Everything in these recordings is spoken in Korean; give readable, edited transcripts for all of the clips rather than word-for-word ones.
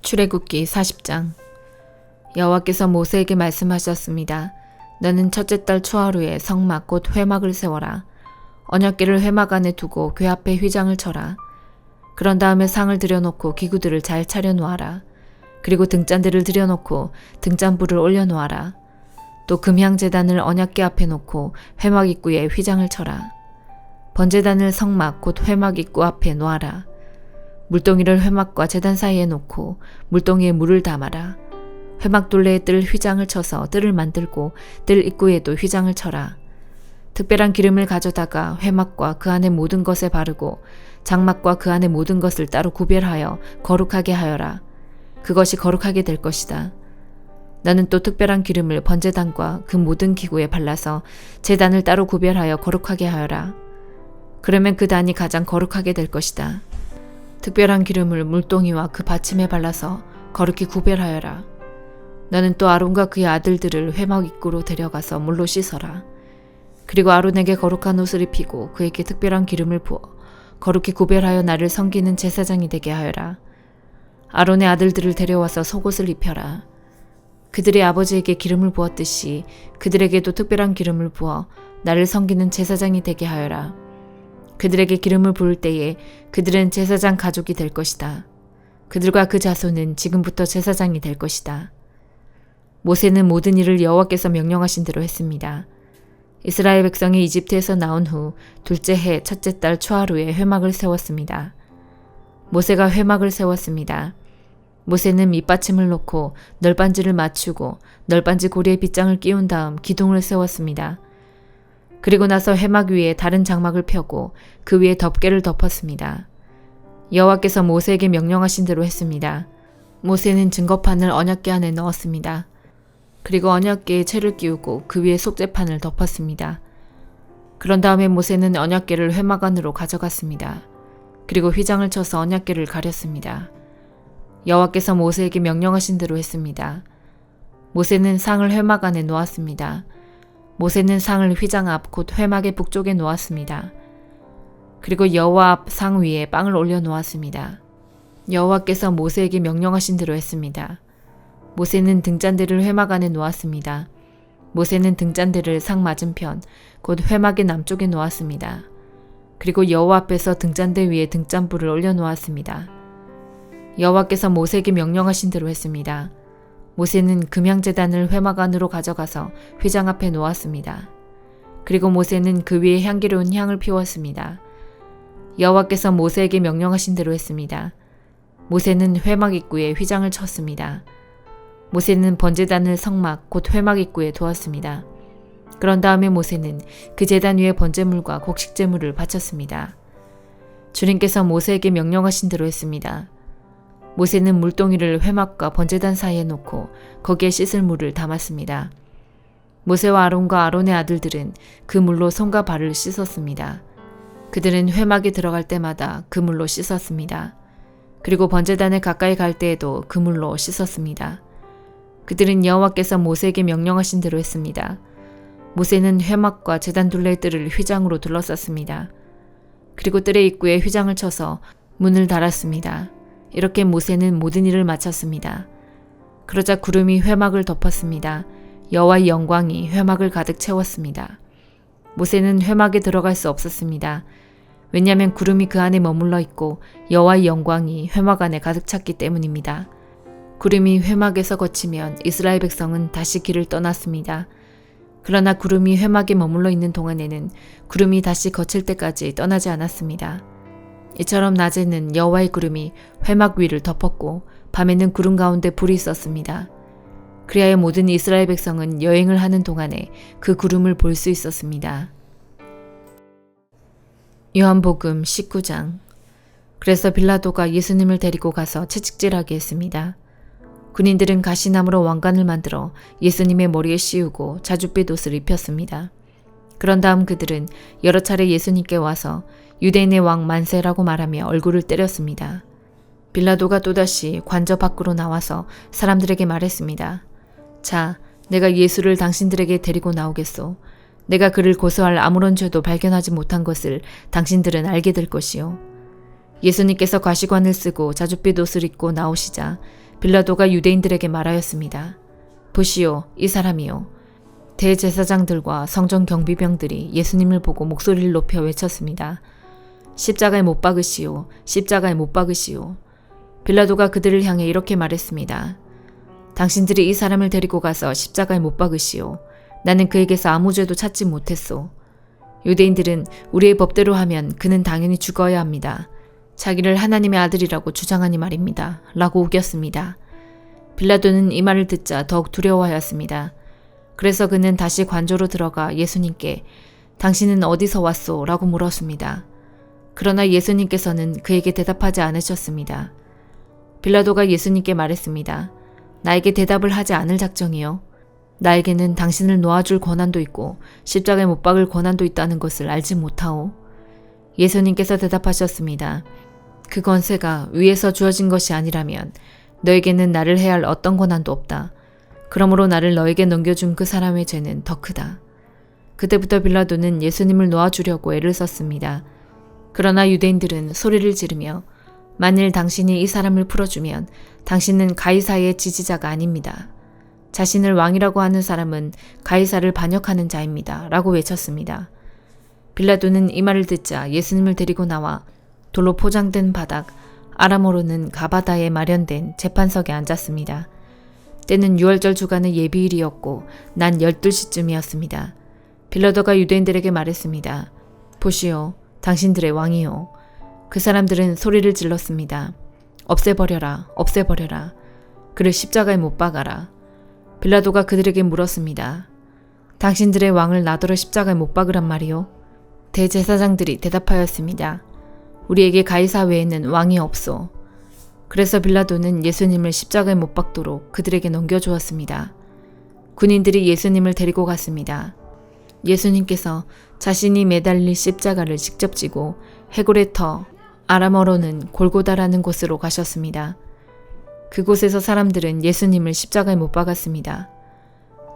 출애굽기 40장. 여호와께서 모세에게 말씀하셨습니다. 너는 첫째 달 초하루에 성막 곧 회막을 세워라. 언약궤를 회막 안에 두고 궤 앞에 휘장을 쳐라. 그런 다음에 상을 들여놓고 기구들을 잘 차려놓아라. 그리고 등잔대를 들여놓고 등잔불을 올려놓아라. 또 금향제단을 언약궤 앞에 놓고 회막 입구에 휘장을 쳐라. 번제단을 성막 곧 회막 입구 앞에 놓아라. 물동이를 회막과 제단 사이에 놓고 물동이에 물을 담아라. 회막 둘레에 뜰 휘장을 쳐서 뜰을 만들고 뜰 입구에도 휘장을 쳐라. 특별한 기름을 가져다가 회막과 그 안의 모든 것에 바르고 장막과 그 안의 모든 것을 따로 구별하여 거룩하게 하여라. 그것이 거룩하게 될 것이다. 나는 또 특별한 기름을 번제단과 그 모든 기구에 발라서 제단을 따로 구별하여 거룩하게 하여라. 그러면 그 단이 가장 거룩하게 될 것이다. 특별한 기름을 물동이와 그 받침에 발라서 거룩히 구별하여라. 너는 또 아론과 그의 아들들을 회막 입구로 데려가서 물로 씻어라. 그리고 아론에게 거룩한 옷을 입히고 그에게 특별한 기름을 부어 거룩히 구별하여 나를 섬기는 제사장이 되게 하여라. 아론의 아들들을 데려와서 속옷을 입혀라. 그들의 아버지에게 기름을 부었듯이 그들에게도 특별한 기름을 부어 나를 섬기는 제사장이 되게 하여라. 그들에게 기름을 부을 때에 그들은 제사장 가족이 될 것이다. 그들과 그 자손은 지금부터 제사장이 될 것이다. 모세는 모든 일을 여호와께서 명령하신 대로 했습니다. 이스라엘 백성이 이집트에서 나온 후 둘째 해 첫째 달 초하루에 회막을 세웠습니다. 모세가 회막을 세웠습니다. 모세는 밑받침을 놓고 널빤지를 맞추고 널빤지 고리에 빗장을 끼운 다음 기둥을 세웠습니다. 그리고 나서 회막 위에 다른 장막을 펴고 그 위에 덮개를 덮었습니다. 여호와께서 모세에게 명령하신 대로 했습니다. 모세는 증거판을 언약궤 안에 넣었습니다. 그리고 언약궤에 채를 끼우고 그 위에 속죄판을 덮었습니다. 그런 다음에 모세는 언약궤를 회막 안으로 가져갔습니다. 그리고 휘장을 쳐서 언약궤를 가렸습니다. 여호와께서 모세에게 명령하신 대로 했습니다. 모세는 상을 회막 안에 놓았습니다. 모세는 상을 휘장 앞 곧 회막의 북쪽에 놓았습니다. 그리고 여호와 앞 상 위에 빵을 올려 놓았습니다. 여호와께서 모세에게 명령하신 대로 했습니다. 모세는 등잔대를 회막 안에 놓았습니다. 모세는 등잔대를 상 맞은편 곧 회막의 남쪽에 놓았습니다. 그리고 여호와 앞에서 등잔대 위에 등잔불을 올려 놓았습니다. 여호와께서 모세에게 명령하신 대로 했습니다. 모세는 금향제단을 회막 안으로 가져가서 휘장 앞에 놓았습니다. 그리고 모세는 그 위에 향기로운 향을 피웠습니다. 여호와께서 모세에게 명령하신 대로 했습니다. 모세는 회막 입구에 휘장을 쳤습니다. 모세는 번제단을 성막 곧 회막 입구에 두었습니다. 그런 다음에 모세는 그 제단 위에 번제물과 곡식제물을 바쳤습니다. 주님께서 모세에게 명령하신 대로 했습니다. 모세는 물동이를 회막과 번제단 사이에 놓고 거기에 씻을 물을 담았습니다. 모세와 아론과 아론의 아들들은 그 물로 손과 발을 씻었습니다. 그들은 회막에 들어갈 때마다 그 물로 씻었습니다. 그리고 번제단에 가까이 갈 때에도 그 물로 씻었습니다. 그들은 여호와께서 모세에게 명령하신 대로 했습니다. 모세는 회막과 제단 둘레의 뜰을 휘장으로 둘러쌌습니다. 그리고 뜰의 입구에 휘장을 쳐서 문을 달았습니다. 이렇게 모세는 모든 일을 마쳤습니다. 그러자 구름이 회막을 덮었습니다. 여호와의 영광이 회막을 가득 채웠습니다. 모세는 회막에 들어갈 수 없었습니다. 왜냐하면 구름이 그 안에 머물러 있고 여호와의 영광이 회막 안에 가득 찼기 때문입니다. 구름이 회막에서 거치면 이스라엘 백성은 다시 길을 떠났습니다. 그러나 구름이 회막에 머물러 있는 동안에는 구름이 다시 거칠 때까지 떠나지 않았습니다. 이처럼 낮에는 여호와의 구름이 회막 위를 덮었고 밤에는 구름 가운데 불이 있었습니다. 그리하여 모든 이스라엘 백성은 여행을 하는 동안에 그 구름을 볼 수 있었습니다. 요한복음 19장. 그래서 빌라도가 예수님을 데리고 가서 채찍질하게 했습니다. 군인들은 가시나무로 왕관을 만들어 예수님의 머리에 씌우고 자줏빛 옷을 입혔습니다. 그런 다음 그들은 여러 차례 예수님께 와서 유대인의 왕 만세라고 말하며 얼굴을 때렸습니다. 빌라도가 또다시 관저 밖으로 나와서 사람들에게 말했습니다. 자, 내가 예수를 당신들에게 데리고 나오겠소. 내가 그를 고소할 아무런 죄도 발견하지 못한 것을 당신들은 알게 될 것이요. 예수님께서 가시관을 쓰고 자줏빛 옷을 입고 나오시자 빌라도가 유대인들에게 말하였습니다. 보시오, 이 사람이요. 대제사장들과 성전 경비병들이 예수님을 보고 목소리를 높여 외쳤습니다. 십자가에 못 박으시오. 십자가에 못 박으시오. 빌라도가 그들을 향해 이렇게 말했습니다. 당신들이 이 사람을 데리고 가서 십자가에 못 박으시오. 나는 그에게서 아무 죄도 찾지 못했소. 유대인들은 우리의 법대로 하면 그는 당연히 죽어야 합니다. 자기를 하나님의 아들이라고 주장하니 말입니다. 라고 우겼습니다. 빌라도는 이 말을 듣자 더욱 두려워하였습니다. 그래서 그는 다시 관저로 들어가 예수님께 당신은 어디서 왔소? 라고 물었습니다. 그러나 예수님께서는 그에게 대답하지 않으셨습니다. 빌라도가 예수님께 말했습니다. 나에게 대답을 하지 않을 작정이요. 나에게는 당신을 놓아줄 권한도 있고 십자가에 못 박을 권한도 있다는 것을 알지 못하오. 예수님께서 대답하셨습니다. 그 권세가 위에서 주어진 것이 아니라면 너에게는 나를 해할 어떤 권한도 없다. 그러므로 나를 너에게 넘겨준 그 사람의 죄는 더 크다. 그때부터 빌라도는 예수님을 놓아주려고 애를 썼습니다. 그러나 유대인들은 소리를 지르며 만일 당신이 이 사람을 풀어주면 당신은 가이사의 지지자가 아닙니다. 자신을 왕이라고 하는 사람은 가이사를 반역하는 자입니다. 라고 외쳤습니다. 빌라도는 이 말을 듣자 예수님을 데리고 나와 돌로 포장된 바닥, 아람어로는 가바다에 마련된 재판석에 앉았습니다. 때는 6월절 주간의 예비일이었고 난 12시쯤이었습니다. 빌라도가 유대인들에게 말했습니다. 보시오, 당신들의 왕이요. 그 사람들은 소리를 질렀습니다. 없애버려라, 없애버려라. 그를 십자가에 못 박아라. 빌라도가 그들에게 물었습니다. 당신들의 왕을 나더러 십자가에 못 박으란 말이요? 대제사장들이 대답하였습니다. 우리에게 가이사 외에는 왕이 없소. 그래서 빌라도는 예수님을 십자가에 못 박도록 그들에게 넘겨주었습니다. 군인들이 예수님을 데리고 갔습니다. 예수님께서 자신이 매달릴 십자가를 직접 지고 해골의 터, 아람어로는 골고다라는 곳으로 가셨습니다. 그곳에서 사람들은 예수님을 십자가에 못 박았습니다.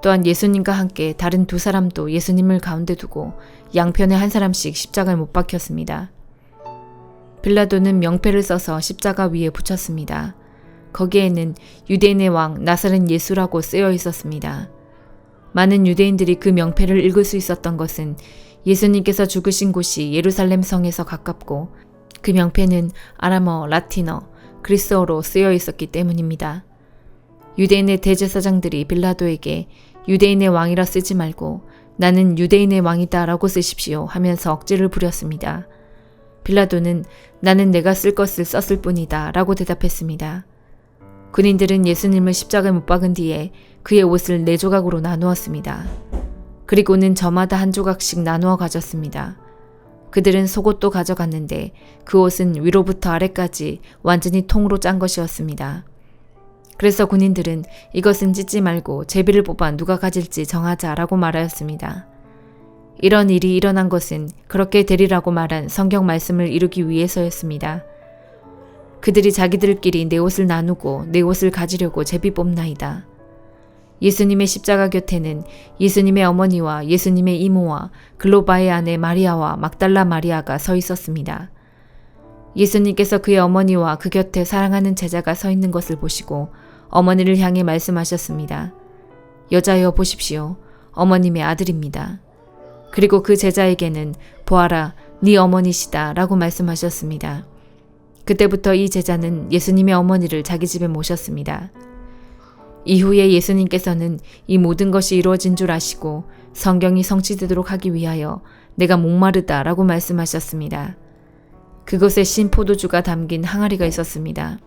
또한 예수님과 함께 다른 두 사람도 예수님을 가운데 두고 양편에 한 사람씩 십자가에 못 박혔습니다. 빌라도는 명패를 써서 십자가 위에 붙였습니다. 거기에는 유대인의 왕 나사렛 예수라고 쓰여 있었습니다. 많은 유대인들이 그 명패를 읽을 수 있었던 것은 예수님께서 죽으신 곳이 예루살렘 성에서 가깝고 그 명패는 아람어, 라틴어, 그리스어로 쓰여 있었기 때문입니다. 유대인의 대제사장들이 빌라도에게 유대인의 왕이라 쓰지 말고 나는 유대인의 왕이다 라고 쓰십시오 하면서 억지를 부렸습니다. 빌라도는 나는 내가 쓸 것을 썼을 뿐이다 라고 대답했습니다. 군인들은 예수님을 십자가에 못 박은 뒤에 그의 옷을 4조각으로 나누었습니다. 그리고는 저마다 한 조각씩 나누어 가졌습니다. 그들은 속옷도 가져갔는데 그 옷은 위로부터 아래까지 완전히 통으로 짠 것이었습니다. 그래서 군인들은 이것은 찢지 말고 제비를 뽑아 누가 가질지 정하자라고 말하였습니다. 이런 일이 일어난 것은 그렇게 되리라고 말한 성경 말씀을 이루기 위해서였습니다. 그들이 자기들끼리 내 옷을 나누고 내 옷을 가지려고 제비 뽑나이다. 예수님의 십자가 곁에는 예수님의 어머니와 예수님의 이모와 글로바의 아내 마리아와 막달라 마리아가 서 있었습니다. 예수님께서 그의 어머니와 그 곁에 사랑하는 제자가 서 있는 것을 보시고 어머니를 향해 말씀하셨습니다. 여자여 보십시오. 어머님의 아들입니다. 그리고 그 제자에게는 보아라, 네 어머니시다 라고 말씀하셨습니다. 그때부터 이 제자는 예수님의 어머니를 자기 집에 모셨습니다. 이후에 예수님께서는 이 모든 것이 이루어진 줄 아시고 성경이 성취되도록 하기 위하여 내가 목마르다 라고 말씀하셨습니다. 그곳에 신포도주가 담긴 항아리가 있었습니다.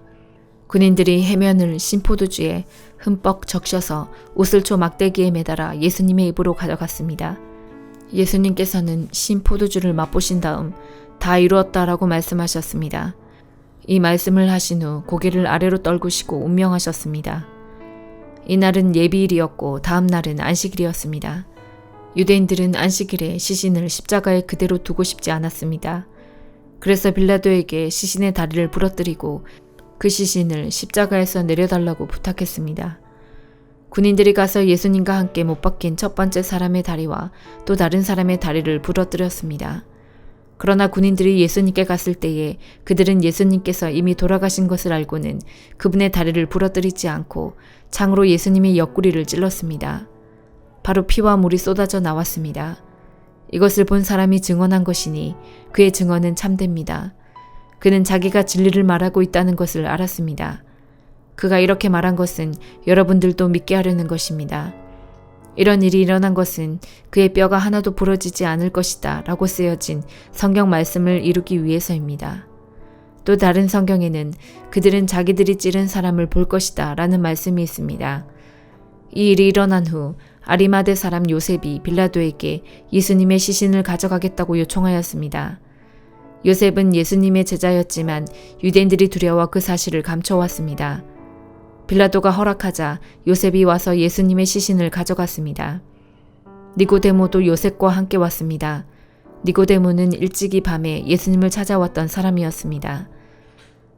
군인들이 해면을 신포도주에 흠뻑 적셔서 옷을초 막대기에 매달아 예수님의 입으로 가져갔습니다. 예수님께서는 신포도주를 맛보신 다음 다 이루었다라고 말씀하셨습니다. 이 말씀을 하신 후 고개를 아래로 떨구시고 운명하셨습니다. 이날은 예비일이었고 다음 날은 안식일이었습니다. 유대인들은 안식일에 시신을 십자가에 그대로 두고 싶지 않았습니다. 그래서 빌라도에게 시신의 다리를 부러뜨리고 그 시신을 십자가에서 내려달라고 부탁했습니다. 군인들이 가서 예수님과 함께 못 박힌 첫 번째 사람의 다리와 또 다른 사람의 다리를 부러뜨렸습니다. 그러나 군인들이 예수님께 갔을 때에 그들은 예수님께서 이미 돌아가신 것을 알고는 그분의 다리를 부러뜨리지 않고 창으로 예수님의 옆구리를 찔렀습니다. 바로 피와 물이 쏟아져 나왔습니다. 이것을 본 사람이 증언한 것이니 그의 증언은 참됩니다. 그는 자기가 진리를 말하고 있다는 것을 알았습니다. 그가 이렇게 말한 것은 여러분들도 믿게 하려는 것입니다. 이런 일이 일어난 것은 그의 뼈가 하나도 부러지지 않을 것이다 라고 쓰여진 성경 말씀을 이루기 위해서입니다. 또 다른 성경에는 그들은 자기들이 찌른 사람을 볼 것이다 라는 말씀이 있습니다. 이 일이 일어난 후 아리마대 사람 요셉이 빌라도에게 예수님의 시신을 가져가겠다고 요청하였습니다. 요셉은 예수님의 제자였지만 유대인들이 두려워 그 사실을 감춰왔습니다. 빌라도가 허락하자 요셉이 와서 예수님의 시신을 가져갔습니다. 니고데모도 요셉과 함께 왔습니다. 니고데모는 일찍이 밤에 예수님을 찾아왔던 사람이었습니다.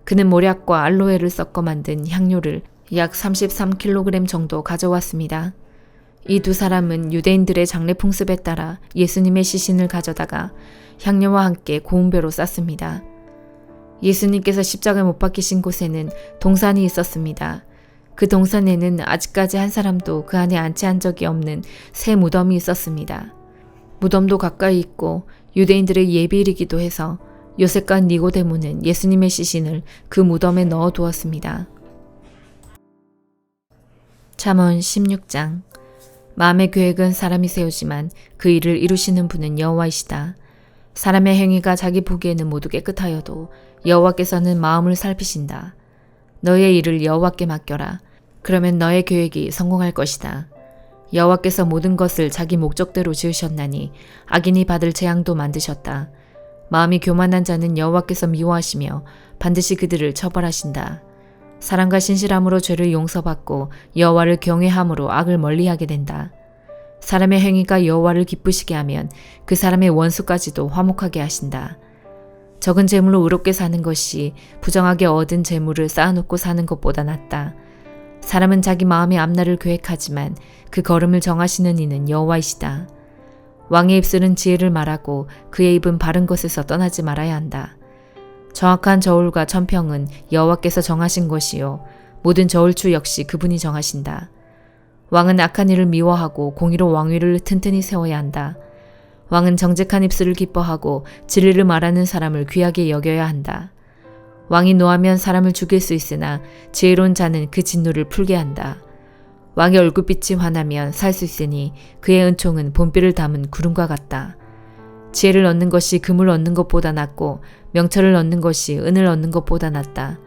그는 모략과 알로에를 섞어 만든 향료를 약 33kg 정도 가져왔습니다. 이 두 사람은 유대인들의 장례 풍습에 따라 예수님의 시신을 가져다가 향료와 함께 고운배로 쌌습니다. 예수님께서 십자가에 못 박히신 곳에는 동산이 있었습니다. 그 동산에는 아직까지 한 사람도 그 안에 안치한 적이 없는 새 무덤이 있었습니다. 무덤도 가까이 있고 유대인들의 예비일이기도 해서 요셉과 니고데모는 예수님의 시신을 그 무덤에 넣어 두었습니다. 잠언 16장. 마음의 계획은 사람이 세우지만 그 일을 이루시는 분은 여호와이시다. 사람의 행위가 자기 보기에는 모두 깨끗하여도 여호와께서는 마음을 살피신다. 너의 일을 여호와께 맡겨라. 그러면 너의 계획이 성공할 것이다. 여호와께서 모든 것을 자기 목적대로 지으셨나니 악인이 받을 재앙도 만드셨다. 마음이 교만한 자는 여호와께서 미워하시며 반드시 그들을 처벌하신다. 사랑과 신실함으로 죄를 용서받고 여호와를 경외함으로 악을 멀리하게 된다. 사람의 행위가 여호와를 기쁘시게 하면 그 사람의 원수까지도 화목하게 하신다. 적은 재물로 의롭게 사는 것이 부정하게 얻은 재물을 쌓아놓고 사는 것보다 낫다. 사람은 자기 마음의 앞날을 계획하지만 그 걸음을 정하시는 이는 여호와이시다. 왕의 입술은 지혜를 말하고 그의 입은 바른 것에서 떠나지 말아야 한다. 정확한 저울과 천평은 여호와께서 정하신 것이요 모든 저울추 역시 그분이 정하신다. 왕은 악한 일을 미워하고 공의로 왕위를 튼튼히 세워야 한다. 왕은 정직한 입술을 기뻐하고 진리를 말하는 사람을 귀하게 여겨야 한다. 왕이 노하면 사람을 죽일 수 있으나 지혜로운 자는 그 진노를 풀게 한다. 왕의 얼굴빛이 환하면 살 수 있으니 그의 은총은 봄비를 담은 구름과 같다. 지혜를 얻는 것이 금을 얻는 것보다 낫고 명철을 얻는 것이 은을 얻는 것보다 낫다.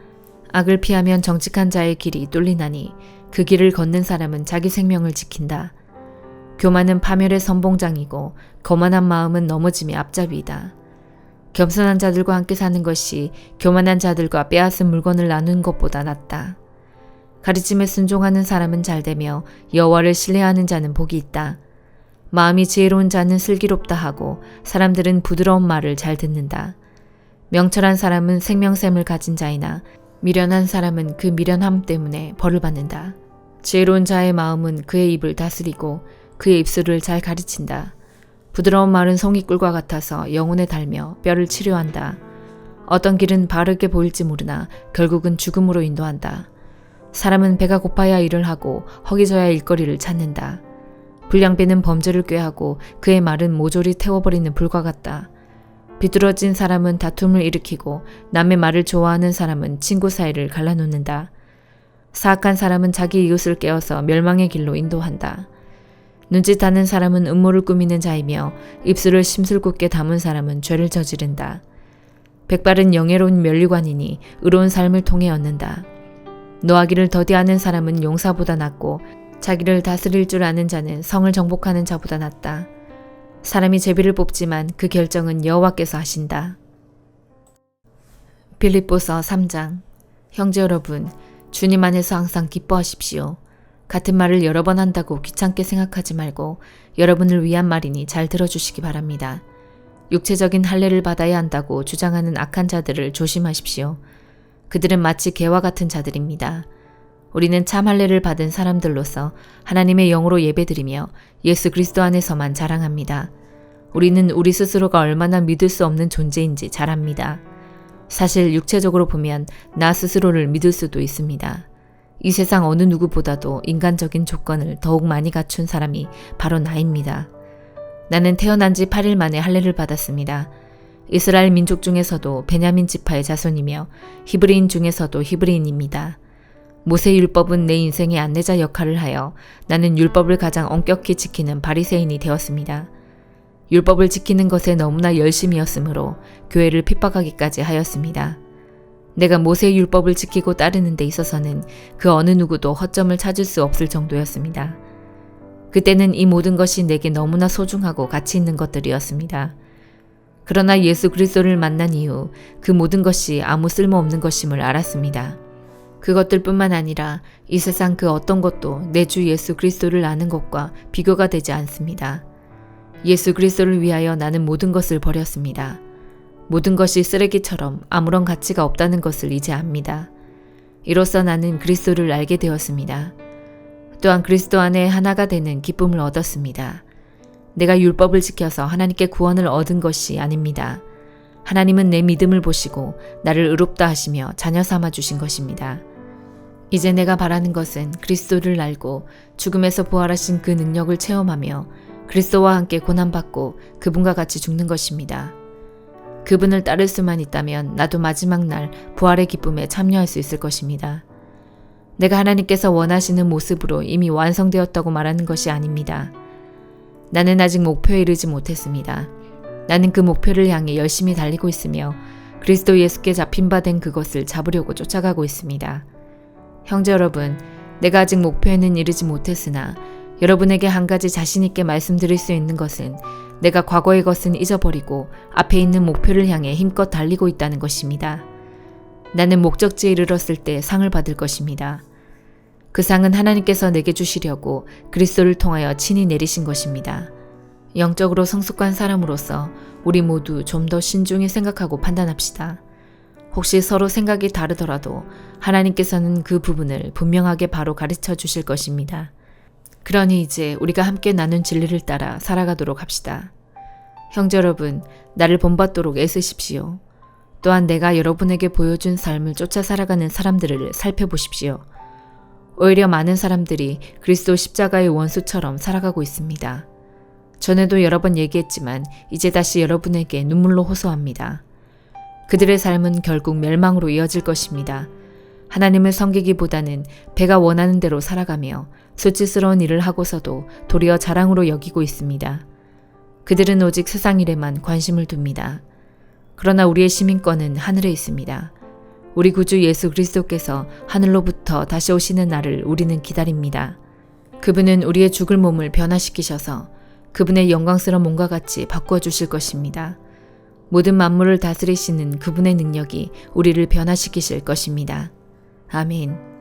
악을 피하면 정직한 자의 길이 뚫리나니 그 길을 걷는 사람은 자기 생명을 지킨다. 교만은 파멸의 선봉장이고 거만한 마음은 넘어짐의 앞잡이이다. 겸손한 자들과 함께 사는 것이 교만한 자들과 빼앗은 물건을 나누는 것보다 낫다. 가르침에 순종하는 사람은 잘되며 여호와를 신뢰하는 자는 복이 있다. 마음이 지혜로운 자는 슬기롭다 하고 사람들은 부드러운 말을 잘 듣는다. 명철한 사람은 생명샘을 가진 자이나 미련한 사람은 그 미련함 때문에 벌을 받는다. 지혜로운 자의 마음은 그의 입을 다스리고 그의 입술을 잘 가르친다. 부드러운 말은 송이꿀과 같아서 영혼에 달며 뼈를 치료한다. 어떤 길은 바르게 보일지 모르나 결국은 죽음으로 인도한다. 사람은 배가 고파야 일을 하고 허기져야 일거리를 찾는다. 불량배는 범죄를 꾀하고 그의 말은 모조리 태워버리는 불과 같다. 비뚤어진 사람은 다툼을 일으키고 남의 말을 좋아하는 사람은 친구 사이를 갈라놓는다. 사악한 사람은 자기 이웃을 깨어서 멸망의 길로 인도한다. 눈짓하는 사람은 음모를 꾸미는 자이며 입술을 심술궂게 담은 사람은 죄를 저지른다. 백발은 영예로운 면류관이니 의로운 삶을 통해 얻는다. 노하기를 더디하는 사람은 용사보다 낫고 자기를 다스릴 줄 아는 자는 성을 정복하는 자보다 낫다. 사람이 제비를 뽑지만 그 결정은 여호와께서 하신다. 빌립보서 3장. 형제 여러분, 주님 안에서 항상 기뻐하십시오. 같은 말을 여러 번 한다고 귀찮게 생각하지 말고 여러분을 위한 말이니 잘 들어주시기 바랍니다. 육체적인 할례를 받아야 한다고 주장하는 악한 자들을 조심하십시오. 그들은 마치 개와 같은 자들입니다. 우리는 참 할례를 받은 사람들로서 하나님의 영으로 예배드리며 예수 그리스도 안에서만 자랑합니다. 우리는 우리 스스로가 얼마나 믿을 수 없는 존재인지 잘 압니다. 사실 육체적으로 보면 나 스스로를 믿을 수도 있습니다. 이 세상 어느 누구보다도 인간적인 조건을 더욱 많이 갖춘 사람이 바로 나입니다. 나는 태어난 지 8일 만에 할례를 받았습니다. 이스라엘 민족 중에서도 베냐민 지파의 자손이며 히브리인 중에서도 히브리인입니다. 모세 율법은 내 인생의 안내자 역할을 하여 나는 율법을 가장 엄격히 지키는 바리새인이 되었습니다. 율법을 지키는 것에 너무나 열심이었으므로 교회를 핍박하기까지 하였습니다. 내가 모세의 율법을 지키고 따르는 데 있어서는 그 어느 누구도 허점을 찾을 수 없을 정도였습니다. 그때는 이 모든 것이 내게 너무나 소중하고 가치 있는 것들이었습니다. 그러나 예수 그리스도를 만난 이후 그 모든 것이 아무 쓸모없는 것임을 알았습니다. 그것들뿐만 아니라 이 세상 그 어떤 것도 내 주 예수 그리스도를 아는 것과 비교가 되지 않습니다. 예수 그리스도를 위하여 나는 모든 것을 버렸습니다. 모든 것이 쓰레기처럼 아무런 가치가 없다는 것을 이제 압니다. 이로써 나는 그리스도를 알게 되었습니다. 또한 그리스도 안에 하나가 되는 기쁨을 얻었습니다. 내가 율법을 지켜서 하나님께 구원을 얻은 것이 아닙니다. 하나님은 내 믿음을 보시고 나를 의롭다 하시며 자녀 삼아 주신 것입니다. 이제 내가 바라는 것은 그리스도를 알고 죽음에서 부활하신 그 능력을 체험하며 그리스도와 함께 고난받고 그분과 같이 죽는 것입니다. 그분을 따를 수만 있다면 나도 마지막 날 부활의 기쁨에 참여할 수 있을 것입니다. 내가 하나님께서 원하시는 모습으로 이미 완성되었다고 말하는 것이 아닙니다. 나는 아직 목표에 이르지 못했습니다. 나는 그 목표를 향해 열심히 달리고 있으며 그리스도 예수께 잡힌 바 된 그것을 잡으려고 쫓아가고 있습니다. 형제 여러분, 내가 아직 목표에는 이르지 못했으나 여러분에게 한 가지 자신 있게 말씀드릴 수 있는 것은 내가 과거의 것은 잊어버리고 앞에 있는 목표를 향해 힘껏 달리고 있다는 것입니다. 나는 목적지에 이르렀을 때 상을 받을 것입니다. 그 상은 하나님께서 내게 주시려고 그리스도를 통하여 친히 내리신 것입니다. 영적으로 성숙한 사람으로서 우리 모두 좀 더 신중히 생각하고 판단합시다. 혹시 서로 생각이 다르더라도 하나님께서는 그 부분을 분명하게 바로 가르쳐 주실 것입니다. 그러니 이제 우리가 함께 나눈 진리를 따라 살아가도록 합시다. 형제 여러분, 나를 본받도록 애쓰십시오. 또한 내가 여러분에게 보여준 삶을 쫓아 살아가는 사람들을 살펴보십시오. 오히려 많은 사람들이 그리스도 십자가의 원수처럼 살아가고 있습니다. 전에도 여러 번 얘기했지만 이제 다시 여러분에게 눈물로 호소합니다. 그들의 삶은 결국 멸망으로 이어질 것입니다. 하나님을 섬기기보다는 배가 원하는 대로 살아가며 수치스러운 일을 하고서도 도리어 자랑으로 여기고 있습니다. 그들은 오직 세상 일에만 관심을 둡니다. 그러나 우리의 시민권은 하늘에 있습니다. 우리 구주 예수 그리스도께서 하늘로부터 다시 오시는 날을 우리는 기다립니다. 그분은 우리의 죽을 몸을 변화시키셔서 그분의 영광스러운 몸과 같이 바꿔주실 것입니다. 모든 만물을 다스리시는 그분의 능력이 우리를 변화시키실 것입니다. 아멘.